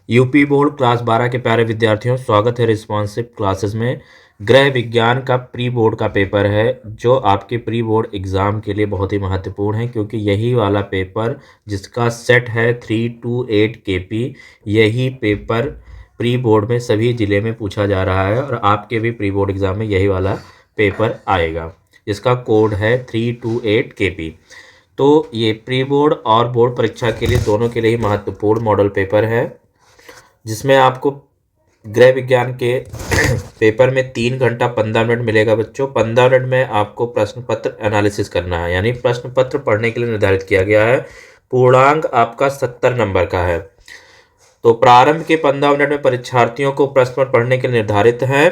UP board class 12 के प्यारे विद्यार्थियों, स्वागत है रिस्पॉन्सिव क्लासेस में। गृह विज्ञान का प्री बोर्ड का पेपर है जो आपके प्री बोर्ड एग्ज़ाम के लिए बहुत ही महत्वपूर्ण है, क्योंकि यही वाला पेपर जिसका सेट है 328 केपी, यही पेपर प्री बोर्ड में सभी ज़िले में पूछा जा रहा है और आपके भी प्री बोर्ड एग्ज़ाम में यही वाला पेपर आएगा जिसका कोड है 328 केपी। तो ये प्री बोर्ड और बोर्ड परीक्षा के लिए दोनों के लिए ही महत्वपूर्ण मॉडल पेपर है, जिसमें आपको गृह विज्ञान के पेपर में 3 घंटा 15 मिनट मिलेगा बच्चों। 15 मिनट में आपको प्रश्न पत्र एनालिसिस करना है, यानी प्रश्न पत्र पढ़ने के लिए निर्धारित किया गया है। पूर्णांक आपका 70 नंबर का है। तो प्रारंभ के 15 मिनट में परीक्षार्थियों को प्रश्न पत्र पढ़ने के लिए निर्धारित है।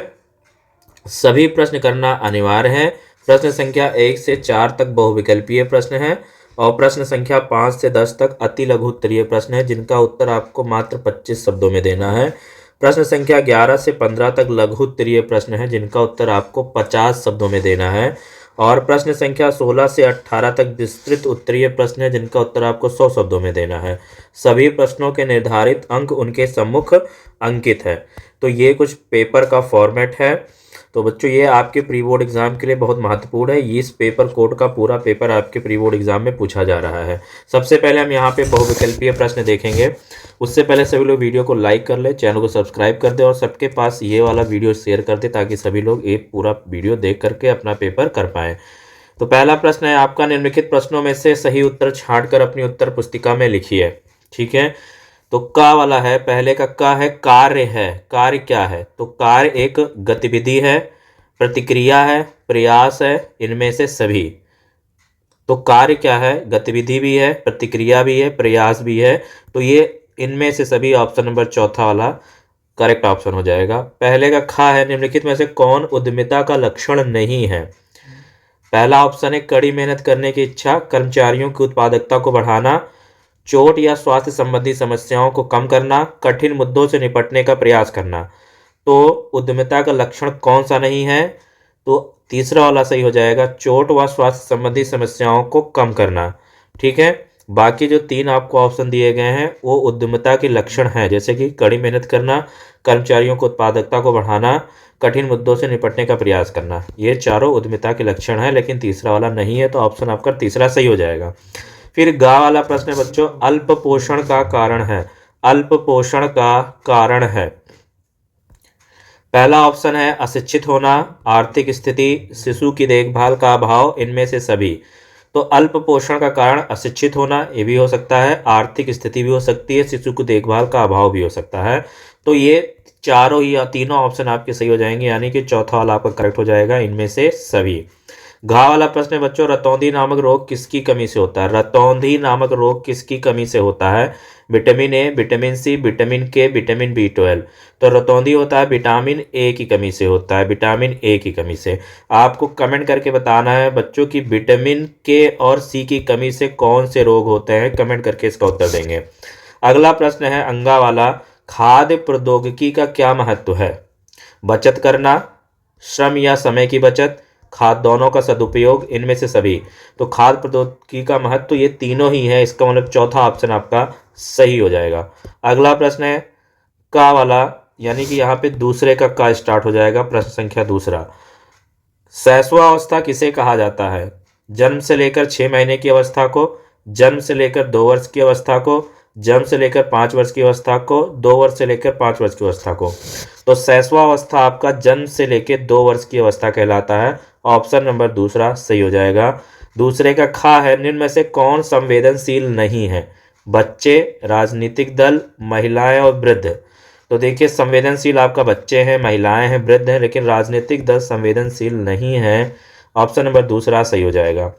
सभी प्रश्न करना अनिवार्य है। प्रश्न संख्या 1 से 4 तक बहुविकल्पीय प्रश्न है और प्रश्न संख्या 5 से 10 तक अति लघु उत्तरीय प्रश्न है, जिनका उत्तर आपको मात्र 25 शब्दों में देना है। प्रश्न संख्या 11 से 15 तक लघु उत्तरीय प्रश्न है, जिनका उत्तर आपको 50 शब्दों में देना है। और प्रश्न संख्या 16 से 18 तक विस्तृत उत्तरीय प्रश्न है, जिनका उत्तर आपको 100 शब्दों में देना है। सभी प्रश्नों के निर्धारित अंक उनके सम्मुख अंकित है। तो ये कुछ पेपर का फॉर्मेट है। तो बच्चों, ये आपके प्री बोर्ड एग्जाम के लिए बहुत महत्वपूर्ण है। इस पेपर कोड का पूरा पेपर आपके प्री बोर्ड एग्जाम में पूछा जा रहा है। सबसे पहले हम यहाँ पे बहुविकल्पीय प्रश्न देखेंगे। उससे पहले सभी लोग वीडियो को लाइक कर ले, चैनल को सब्सक्राइब कर दे और सबके पास ये वाला वीडियो शेयर कर दे, ताकि सभी लोग ये पूरा वीडियो देख करके अपना पेपर कर पाएँ। तो पहला प्रश्न है आपका, निम्नलिखित प्रश्नों में से सही उत्तर छांटकर अपनी उत्तर पुस्तिका में लिखिए। ठीक है, तो का वाला है। पहले का है कार्य है। कार्य क्या है? तो कार्य एक गतिविधि है, प्रतिक्रिया है, प्रयास है, इनमें से सभी। तो कार्य क्या है? गतिविधि भी है, प्रतिक्रिया भी है, प्रयास भी है। तो ये इनमें से सभी ऑप्शन नंबर चौथा वाला करेक्ट ऑप्शन हो जाएगा। पहले का खा है, निम्नलिखित में से कौन उद्यमिता का लक्षण नहीं है? पहला ऑप्शन है कड़ी मेहनत करने की इच्छा, कर्मचारियों की उत्पादकता को बढ़ाना, चोट या स्वास्थ्य संबंधी समस्याओं को कम करना, कठिन मुद्दों से निपटने का प्रयास करना। तो उद्यमिता का लक्षण कौन सा नहीं है? तो तीसरा वाला सही हो जाएगा, चोट व स्वास्थ्य संबंधी समस्याओं को कम करना। ठीक है, बाकी जो 3 आपको ऑप्शन दिए गए हैं वो उद्यमिता के लक्षण हैं, जैसे कि कड़ी मेहनत करना, कर्मचारियों को उत्पादकता को बढ़ाना, कठिन मुद्दों से निपटने का प्रयास करना। ये चारों उद्यमिता के लक्षण हैं, लेकिन तीसरा वाला नहीं है, तो ऑप्शन आपका तीसरा सही हो जाएगा। फिर गा वाला प्रश्न है बच्चों, अल्प पोषण का कारण है। अल्प पोषण का कारण है। पहला ऑप्शन है अशिक्षित होना, आर्थिक स्थिति, शिशु की देखभाल का अभाव, इनमें से सभी। तो अल्प पोषण का कारण अशिक्षित होना, ये भी हो सकता है, आर्थिक स्थिति भी हो सकती है, शिशु की देखभाल का अभाव भी हो सकता है। तो ये चारों या तीनों ऑप्शन आपके सही हो जाएंगे, यानी कि चौथा वाला आपका करेक्ट हो जाएगा, इनमें से सभी। घा वाला प्रश्न है बच्चों, रतौंधी नामक रोग किसकी कमी से होता है? रतौंधी नामक रोग किसकी कमी से होता है? Vitamin A, vitamin C, vitamin K, vitamin B12। तो रतौंधी होता है विटामिन ए की कमी से होता है, विटामिन ए की कमी से। आपको कमेंट करके बताना है बच्चों की विटामिन के और सी की कमी से कौन से रोग होते हैं, कमेंट करके इसका उत्तर देंगे। अगला प्रश्न है अंगा वाला, खाद्य प्रौद्योगिकी का क्या महत्व है? बचत करना, श्रम या समय की बचत, खाद दोनों का सदुपयोग, इनमें से सभी। तो खाद्य प्रौद्योगिकी का महत्व ये तीनों ही है, इसका मतलब चौथा ऑप्शन आपका सही हो जाएगा। अगला प्रश्न है का वाला, यानी कि यहाँ पे दूसरे का स्टार्ट हो जाएगा, प्रश्न संख्या दूसरा। शैशवावस्था किसे कहा जाता है? जन्म से लेकर 6 महीने की अवस्था को, जन्म से लेकर 2 वर्ष की अवस्था को, जन्म से लेकर 5 वर्ष की अवस्था को, 2 वर्ष से लेकर 5 वर्ष की अवस्था को। तो शैशवावस्था आपका जन्म से लेकर 2 वर्ष की अवस्था कहलाता है। ऑप्शन नंबर दूसरा सही हो जाएगा। दूसरे का खा है, निम्न में से कौन संवेदनशील नहीं है? बच्चे, राजनीतिक दल, महिलाएं और वृद्ध। तो देखिए, संवेदनशील आपका बच्चे हैं, महिलाएं हैं, वृद्ध हैं, लेकिन राजनीतिक दल संवेदनशील नहीं है। ऑप्शन नंबर दूसरा सही हो जाएगा।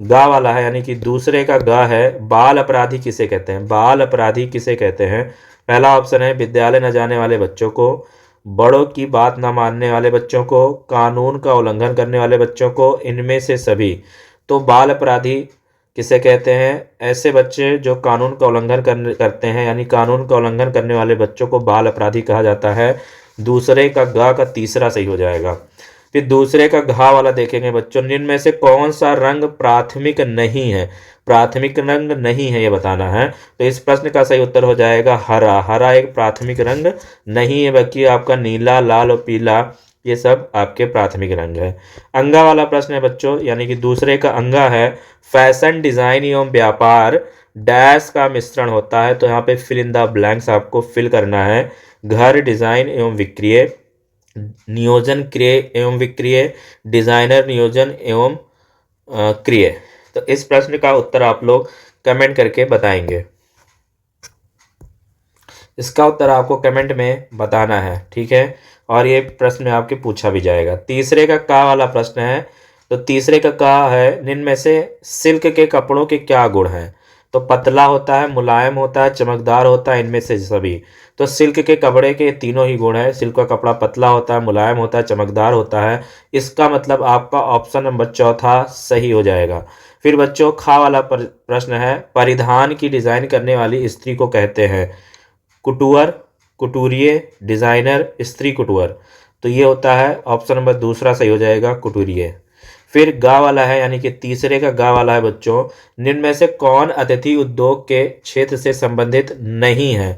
गा वाला है, यानी कि दूसरे का गा है, बाल अपराधी किसे कहते हैं? बाल अपराधी किसे कहते हैं? पहला ऑप्शन है विद्यालय न जाने वाले बच्चों को, बड़ों की बात न मानने वाले बच्चों को, कानून का उल्लंघन करने वाले बच्चों को, इनमें से सभी। तो बाल अपराधी किसे कहते हैं? ऐसे बच्चे जो कानून का उल्लंघन करते हैं, यानी कानून का उल्लंघन करने वाले बच्चों को बाल अपराधी कहा जाता है। दूसरे का गा का तीसरा सही हो जाएगा। फिर दूसरे का घा वाला देखेंगे बच्चों, निम्न में से कौन सा रंग प्राथमिक नहीं है, प्राथमिक रंग नहीं है ये बताना है। तो इस प्रश्न का सही उत्तर हो जाएगा हरा। हरा एक प्राथमिक रंग नहीं है, बल्कि आपका नीला, लाल और पीला ये सब आपके प्राथमिक रंग है। अंगा वाला प्रश्न है बच्चों, यानी कि दूसरे का अंगा है, फैशन डिजाइन एवं व्यापार डैश का मिश्रण होता है। तो यहाँ पे फिल इन द ब्लैंक्स आपको फिल करना है। घर, डिजाइन एवं विक्रिय, नियोजन, क्रिय एवं विक्रिय, डिजाइनर, नियोजन एवं क्रिय। तो इस प्रश्न का उत्तर आप लोग कमेंट करके बताएंगे। इसका उत्तर आपको कमेंट में बताना है, ठीक है। और ये प्रश्न आपके पूछा भी जाएगा। तीसरे का का वाला प्रश्न है, तो तीसरे का का है, निम्न में से सिल्क के कपड़ों के क्या गुण हैं। तो पतला होता है, मुलायम होता है, चमकदार होता है, इनमें से सभी। तो सिल्क के कपड़े के तीनों ही गुण है। सिल्क का कपड़ा पतला होता है, मुलायम होता है, चमकदार होता है। इसका मतलब आपका ऑप्शन नंबर चौथा सही हो जाएगा। फिर बच्चों खा वाला प्रश्न है, परिधान की डिजाइन करने वाली स्त्री को कहते हैं। कुटुअर, कुटूरिये, डिजाइनर, स्त्री कुटुअर। तो ये होता है ऑप्शन नंबर दूसरा सही हो जाएगा, कुटूरिये। फिर गा वाला है, यानी कि तीसरे का गा वाला है बच्चों, निम्न में से कौन अतिथि उद्योग के क्षेत्र से संबंधित नहीं है।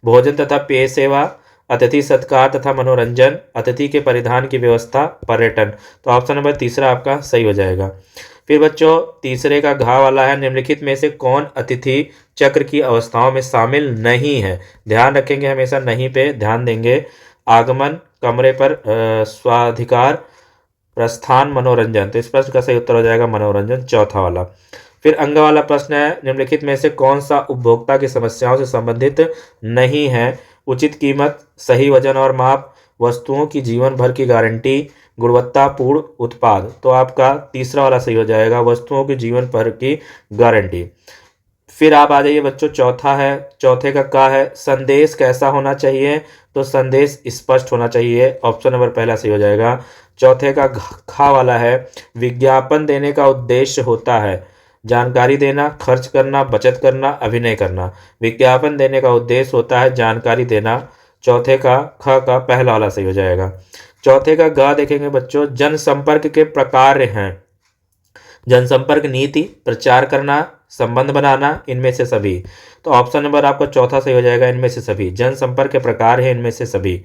भोजन तथा पेय सेवा, अतिथि सत्कार तथा मनोरंजन, अतिथि के परिधान की व्यवस्था, पर्यटन। तो ऑप्शन नंबर तीसरा आपका सही हो जाएगा। फिर बच्चों तीसरे का घा वाला है, निम्नलिखित में से कौन अतिथि चक्र की अवस्थाओं में शामिल नहीं है। ध्यान रखेंगे, हमेशा नहीं पे ध्यान देंगे। आगमन, कमरे पर स्वाधिकार, प्रस्थान, मनोरंजन। तो इस प्रश्न का सही उत्तर हो जाएगा मनोरंजन, चौथा वाला। फिर अंग वाला प्रश्न है, निम्नलिखित में से कौन सा उपभोक्ता की समस्याओं से संबंधित नहीं है। उचित कीमत, सही वजन और माप, वस्तुओं की जीवन भर की गारंटी, गुणवत्तापूर्ण उत्पाद। तो आपका तीसरा वाला सही हो जाएगा, वस्तुओं की जीवन भर की गारंटी। फिर आप आ जाइए बच्चों, चौथा है, चौथे का है, संदेश कैसा होना चाहिए। तो संदेश स्पष्ट होना चाहिए, ऑप्शन नंबर पहला सही हो जाएगा। चौथे का खा वाला है, विज्ञापन देने का उद्देश्य होता है जानकारी देना, खर्च करना, बचत करना, अभिनय करना। विज्ञापन देने का उद्देश्य होता है जानकारी देना। चौथे का ख का पहला वाला सही हो जाएगा। चौथे का ग देखेंगे बच्चों, जनसंपर्क के प्रकार हैं। जनसंपर्क नीति, प्रचार करना, संबंध बनाना, इनमें से सभी। तो ऑप्शन नंबर आपका चौथा सही हो जाएगा, इनमें से सभी। जनसंपर्क के प्रकार है, इनमें से सभी।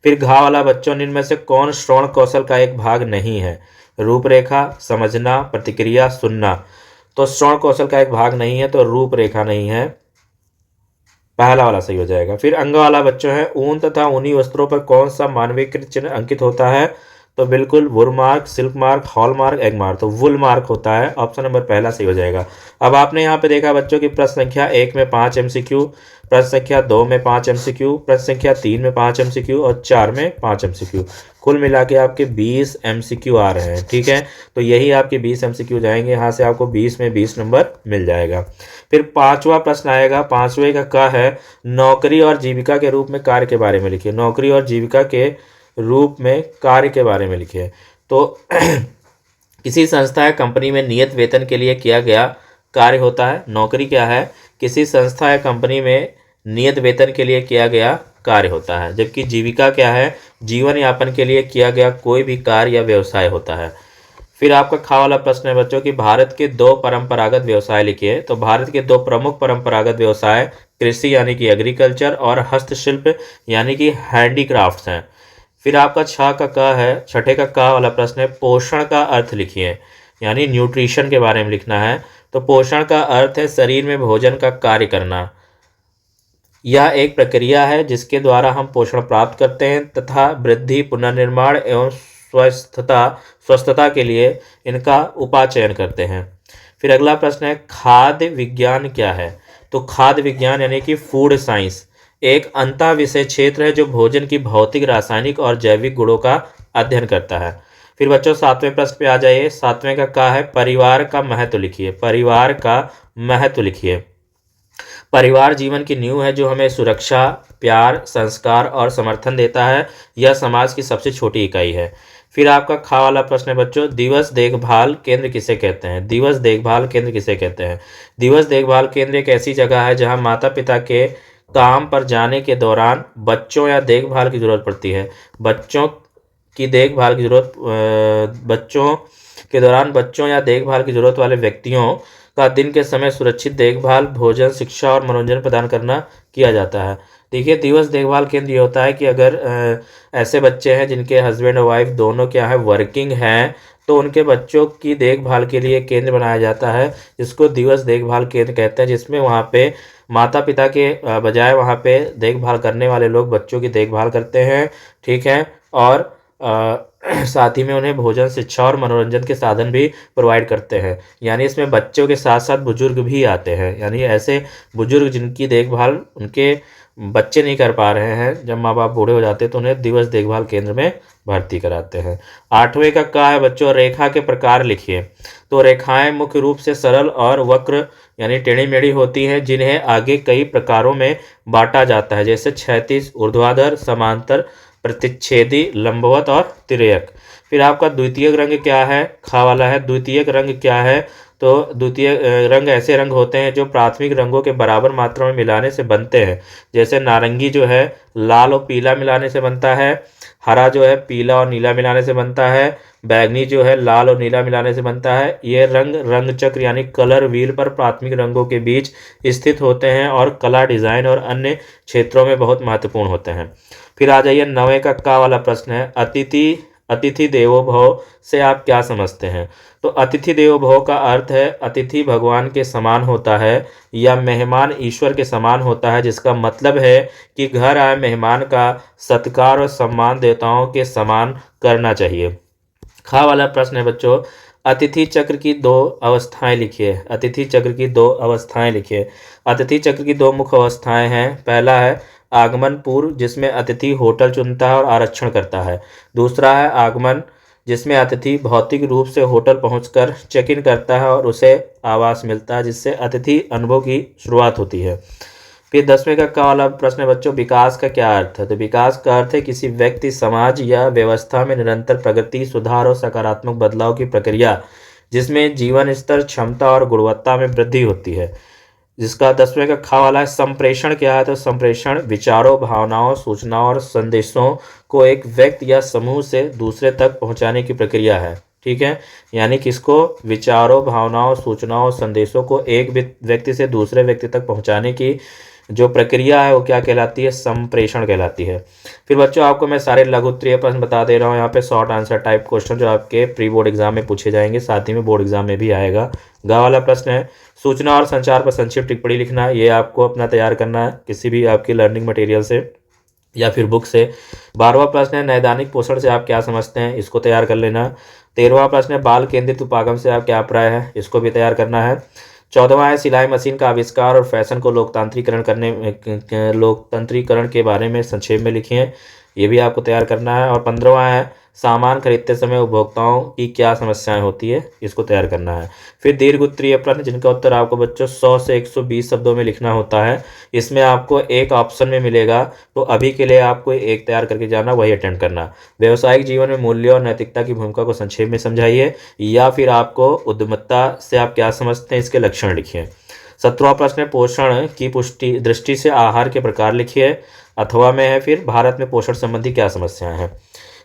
फिर घा वाला बच्चों, इनमें से कौन श्रवण कौशल का एक भाग नहीं है। रूपरेखा, समझना, प्रतिक्रिया, सुनना। तो श्रवण कौशल का एक भाग नहीं है, तो रूपरेखा नहीं है, पहला वाला सही हो जाएगा। फिर अंग वाला बच्चों है, ऊन तथा ऊनी वस्त्रों पर कौन सा मानवीकृत चिन्ह अंकित होता है। तो बिल्कुल woolmark, silk mark, hallmark, agmark. तो वुल मार्क होता है, ऑप्शन नंबर पहला सही हो जाएगा। अब आपने यहाँ पे देखा बच्चों की प्रश्न संख्या 1 में 5 MCQ, प्रश्न संख्या 2 में 5 MCQ, प्रश्न संख्या 3 में 5 MCQ और 4 में 5 MCQ। कुल मिला के आपके 20 MCQ आ रहे हैं, ठीक है। तो यही आपके 20 MCQ जाएंगे, यहाँ से आपको 20 में 20 नंबर मिल जाएगा। फिर पांचवा प्रश्न आएगा, पांचवे का है, नौकरी और जीविका के रूप में कार्य के बारे में लिखिए। नौकरी और जीविका के रूप में कार्य के बारे में लिखिए। तो किसी संस्था या कंपनी में नियत वेतन के लिए किया गया कार्य होता है। नौकरी क्या है, किसी संस्था या कंपनी में नियत वेतन के लिए किया गया कार्य होता है। जबकि जीविका क्या है, जीवन यापन के लिए किया गया कोई भी कार्य या व्यवसाय होता है। फिर आपका खा वाला प्रश्न है बच्चों कि भारत के 2 परंपरागत व्यवसाय लिखिए। तो भारत के 2 प्रमुख परंपरागत व्यवसाय कृषि यानी कि एग्रीकल्चर और हस्तशिल्प यानी कि हैंडीक्राफ्ट्स हैं। फिर आपका छठे का का वाला प्रश्न है, पोषण का अर्थ लिखिए, यानी न्यूट्रिशन के बारे में लिखना है। तो पोषण का अर्थ है शरीर में भोजन का कार्य करना। यह एक प्रक्रिया है जिसके द्वारा हम पोषण प्राप्त करते हैं तथा वृद्धि, पुनर्निर्माण एवं स्वस्थता के लिए इनका उपाचयन करते हैं। फिर अगला प्रश्न है, खाद्य विज्ञान क्या है। तो खाद्य विज्ञान यानी कि फूड साइंस एक अंतः विषय क्षेत्र है जो भोजन की भौतिक, रासायनिक और जैविक गुणों का अध्ययन करता है। फिर बच्चों 7वें प्रश्न पे आ जाइए। 7वें का है, परिवार का महत्व लिखिए। परिवार का महत्व लिखिए। परिवार जीवन की नींव है जो हमें सुरक्षा, प्यार, संस्कार और समर्थन देता है। यह समाज की सबसे छोटी इकाई है। फिर आपका खा वाला प्रश्न है बच्चों, दिवस देखभाल केंद्र किसे कहते हैं। दिवस देखभाल केंद्र किसे कहते हैं। दिवस देखभाल केंद्र एक ऐसी जगह है जहां माता पिता के काम पर जाने के दौरान बच्चों या देखभाल की जरूरत पड़ती है। बच्चों की देखभाल की ज़रूरत बच्चों के दौरान बच्चों या देखभाल की ज़रूरत वाले व्यक्तियों का दिन के समय सुरक्षित देखभाल, भोजन, शिक्षा और मनोरंजन प्रदान करना किया जाता है। देखिए, दिवस देखभाल केंद्र ये होता है कि अगर ऐसे बच्चे हैं जिनके हस्बैंड और वाइफ दोनों क्या है वर्किंग हैं, तो उनके बच्चों की देखभाल के लिए केंद्र बनाया जाता है, जिसको दिवस देखभाल केंद्र कहते हैं, जिसमें वहाँ पे माता पिता के बजाय वहाँ पे देखभाल करने वाले लोग बच्चों की देखभाल करते हैं, ठीक है। और साथ ही में उन्हें भोजन, शिक्षा और मनोरंजन के साधन भी प्रोवाइड करते हैं। यानी इसमें बच्चों के साथ साथ बुजुर्ग भी आते हैं, यानी ऐसे बुजुर्ग जिनकी देखभाल उनके बच्चे नहीं कर पा रहे हैं, जब माँ बाप बूढ़े हो जाते हैं तो उन्हें दिवस देखभाल केंद्र में भर्ती कराते हैं। 8वें का क्या है बच्चों, रेखा के प्रकार लिखिए। तो रेखाएं मुख्य रूप से सरल और वक्र यानी टेढ़ी मेढ़ी होती हैं, जिन्हें आगे कई प्रकारों में बांटा जाता है, जैसे क्षैतिज, ऊर्ध्वाधर, समांतर, प्रतिच्छेदी, लंबवत और तिर्यक। फिर आपका द्वितीयक रंग क्या है, खा वाला है। द्वितीयक रंग क्या है, तो द्वितीय रंग ऐसे रंग होते हैं जो प्राथमिक रंगों के बराबर मात्रा में मिलाने से बनते हैं, जैसे नारंगी जो है लाल और पीला मिलाने से बनता है, हरा जो है पीला और नीला मिलाने से बनता है, बैगनी जो है लाल और नीला मिलाने से बनता है। ये रंग रंग चक्र यानी कलर व्हील पर प्राथमिक रंगों के बीच स्थित होते हैं और कला, डिजाइन और अन्य क्षेत्रों में बहुत महत्वपूर्ण होते हैं। फिर आ जाइए 9वें का का वाला प्रश्न है, अतिथि देवो भव से आप क्या समझते हैं। तो अतिथि देवो भव का अर्थ है अतिथि भगवान के समान होता है या मेहमान ईश्वर के समान होता है, जिसका मतलब है कि घर आए मेहमान का सत्कार और सम्मान देवताओं के समान करना चाहिए। खा वाला प्रश्न है बच्चों, अतिथि चक्र की दो अवस्थाएं लिखिए। अतिथि चक्र की दो अवस्थाएं लिखिए। अतिथि चक्र की दो मुख्य अवस्थाएं हैं। पहला है आगमन पूर्व, जिसमें अतिथि होटल चुनता है और आरक्षण करता है। दूसरा है आगमन, जिसमें अतिथि भौतिक रूप से होटल पहुंचकर चेक इन करता है और उसे आवास मिलता है, जिससे अतिथि अनुभव की शुरुआत होती है। फिर 10वें का वाला प्रश्न है बच्चों, विकास का क्या अर्थ है। तो विकास का अर्थ है किसी व्यक्ति, समाज या व्यवस्था में निरंतर प्रगति, सुधार और सकारात्मक बदलाव की प्रक्रिया, जिसमें जीवन स्तर, क्षमता और गुणवत्ता में वृद्धि होती है। जिसका 10वें का खा वाला है संप्रेषण क्या है। तो संप्रेषण विचारों, भावनाओं, सूचनाओं और संदेशों को एक व्यक्ति या समूह से दूसरे तक पहुंचाने की प्रक्रिया है, ठीक है। यानी किसको, विचारों, भावनाओं, सूचनाओं, संदेशों को एक व्यक्ति से दूसरे व्यक्ति तक पहुंचाने की जो प्रक्रिया है वो क्या कहलाती है, संप्रेषण कहलाती है। फिर बच्चों आपको मैं सारे लघु उत्तरीय प्रश्न बता दे रहा हूँ, यहाँ पे शॉर्ट आंसर टाइप क्वेश्चन जो आपके प्री बोर्ड एग्जाम में पूछे जाएंगे, साथ ही में बोर्ड एग्जाम में भी आएगा। गा वाला प्रश्न है सूचना और संचार पर संक्षिप्त टिप्पणी लिखना। ये आपको अपना तैयार करना है किसी भी आपकी लर्निंग मटेरियल से या फिर बुक से। 12वां प्रश्न है नैदानिक पोषण से आप क्या समझते हैं, इसको तैयार कर लेना। 13वां प्रश्न है बाल केंद्रित उपागम से आप क्या अभिप्राय है, इसको भी तैयार करना है। 14वां है सिलाई मशीन का आविष्कार और फैशन को लोकतांत्रिकरण के बारे में संक्षेप में लिखिए, ये भी आपको तैयार करना है। और 15वां है सामान खरीदते समय उपभोक्ताओं की क्या समस्याएं होती है, इसको तैयार करना है। फिर दीर्घ उत्तरीय प्रश्न जिनका उत्तर आपको बच्चों 100 से 120 शब्दों में लिखना होता है। इसमें आपको एक ऑप्शन में मिलेगा, तो अभी के लिए आपको एक तैयार करके जाना, वही अटेंड करना। व्यावसायिक जीवन में मूल्य और नैतिकता की भूमिका को संक्षेप में समझाइए, या फिर आपको उद्यमिता से आप क्या समझते हैं, इसके लक्षण लिखिए। 17वां प्रश्न है पोषण की पुष्टि दृष्टि से आहार के प्रकार लिखिए। अथवा में है फिर भारत में पोषण संबंधी क्या समस्याएं हैं,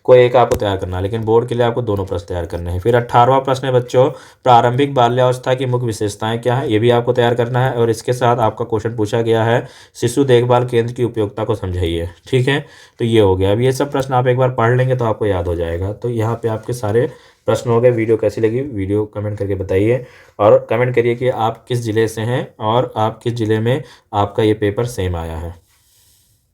कोई एक आपको तैयार करना है, लेकिन बोर्ड के लिए आपको दोनों प्रश्न तैयार करने हैं। फिर 18वां प्रश्न है बच्चों प्रारंभिक बाल्यावस्था की मुख्य विशेषताएं क्या है, ये भी आपको तैयार करना है। और इसके साथ आपका क्वेश्चन पूछा गया है शिशु देखभाल केंद्र की उपयोगिता को समझाइए, ठीक है। तो ये हो गया। अब ये सब प्रश्न आप एक बार पढ़ लेंगे तो आपको याद हो जाएगा। तो यहाँ पे आपके सारे प्रश्न हो गए। वीडियो कैसी लगी, वीडियो कमेंट करके बताइए, और कमेंट करिए कि आप किस ज़िले से हैं और आप किस ज़िले में आपका ये पेपर सेम आया है।